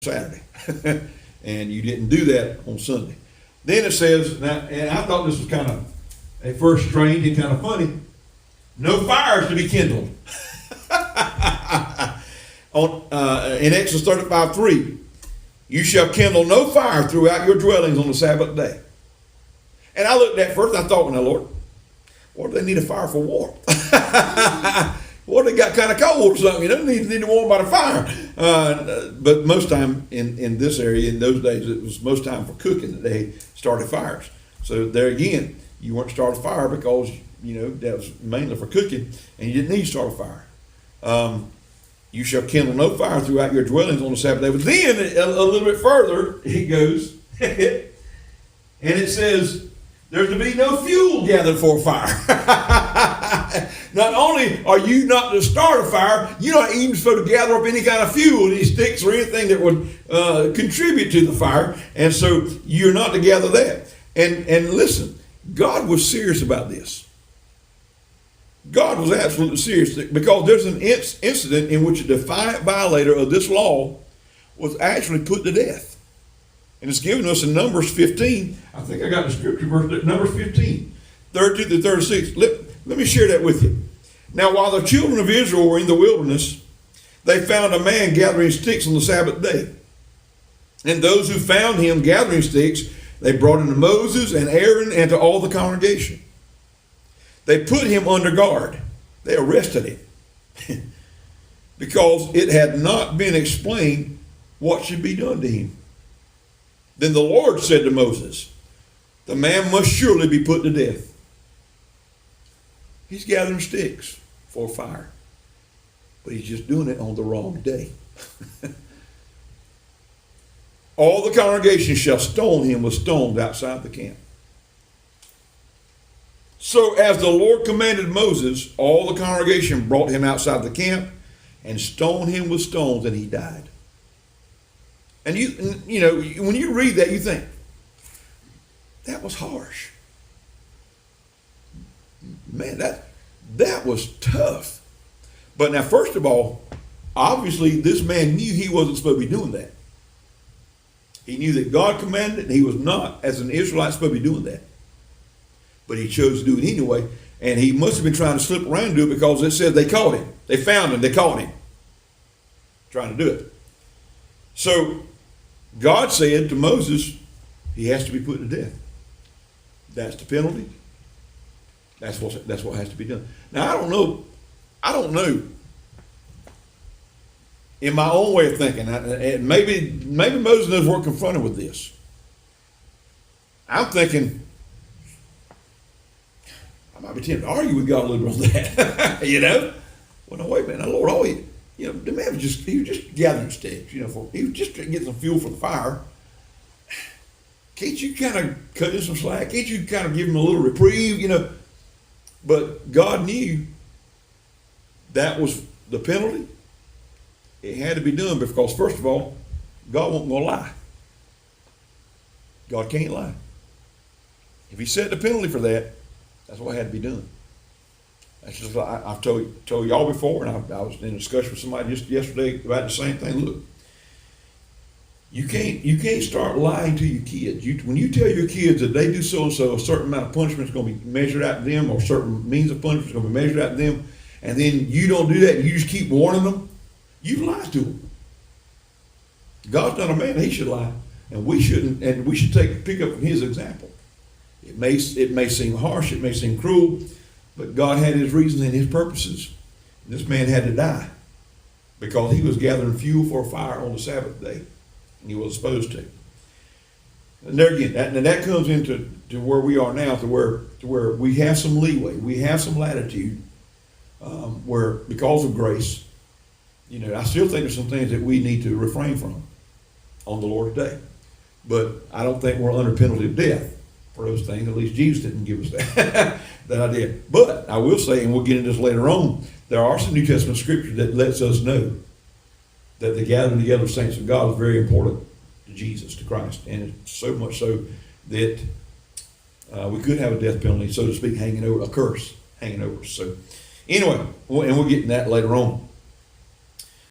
Saturday. And you didn't do that on Sunday. Then it says, and I thought this was kind of at first strange and kind of funny, no fires to be kindled. In Exodus 35:3, you shall kindle no fire throughout your dwellings on the Sabbath day. And I looked at first, I thought, now Lord, what do they need a fire for warmth? What, they got kind of cold or something? You don't need to warm by the fire. But most time in this area, in those days, it was most time for cooking that they started fires. So there again, you weren't start a fire because, that was mainly for cooking, and you didn't need to start a fire. You shall kindle no fire throughout your dwellings on the Sabbath day. But then, a little bit further, it goes, and it says, there's to be no fuel gathered for a fire. Not only are you not to start a fire, you're not even supposed to gather up any kind of fuel, any sticks or anything that would contribute to the fire. And so you're not to gather that. And listen, God was serious about this. God was absolutely serious because there's an incident in which a defiant violator of this law was actually put to death. And it's given us in Numbers 15. I think I got the scripture verse, Numbers 15, 32 to 36. Let me share that with you. Now, while the children of Israel were in the wilderness, they found a man gathering sticks on the Sabbath day. And those who found him gathering sticks, they brought him to Moses and Aaron and to all the congregation. They put him under guard. They arrested him because it had not been explained what should be done to him. Then the Lord said to Moses, the man must surely be put to death. He's gathering sticks for a fire, but he's just doing it on the wrong day. All the congregation shall stone him with stones outside the camp. So as the Lord commanded Moses, all the congregation brought him outside the camp and stoned him with stones, and he died. And when you read that, you think, that was harsh. Man, that was tough. But now, first of all, obviously this man knew he wasn't supposed to be doing that. He knew that God commanded it, and he was not, as an Israelite, supposed to be doing that. But he chose to do it anyway, and he must have been trying to slip around and do it because it says they caught him. They found him, they caught him trying to do it. So God said to Moses, he has to be put to death. That's the penalty. That's what has to be done. Now, I don't know. In my own way of thinking, and maybe Moses knows we're confronted with this. I'm thinking, I might be tempted to argue with God a little bit on that. Well, no, wait a minute, Lord, the man was just gathering sticks, he was just getting some fuel for the fire. Can't you kind of cut him some slack? Can't you kind of give him a little reprieve, But God knew that was the penalty. It had to be done because, first of all, God wasn't going to lie. God can't lie. If he set the penalty for that, that's what had to be done. That's just like I've told y'all before, and I was in a discussion with somebody just yesterday about the same thing. Look, you can't start lying to your kids. When you tell your kids that they do so and so, a certain amount of punishment is going to be measured out to them, or certain means of punishment is going to be measured out to them, and then you don't do that, and you just keep warning them, you lie to them. God's not a man; he should lie, and we shouldn't. And we should pick up from his example. It may seem harsh, it may seem cruel, but God had his reasons and his purposes. This man had to die because he was gathering fuel for a fire on the Sabbath day, and he wasn't supposed to. And there again, that comes into where we are now, to where we have some leeway, we have some latitude, where because of grace, I still think there's some things that we need to refrain from on the Lord's day, but I don't think we're under penalty of death for those things. At least Jesus didn't give us that idea. But I will say, and we'll get into this later on, there are some New Testament scripture that lets us know that the gathering together of saints of God is very important to Jesus, to Christ, and it's so much so that we could have a death penalty, so to speak, hanging over, a curse hanging over us. So anyway, and we'll get into that later on.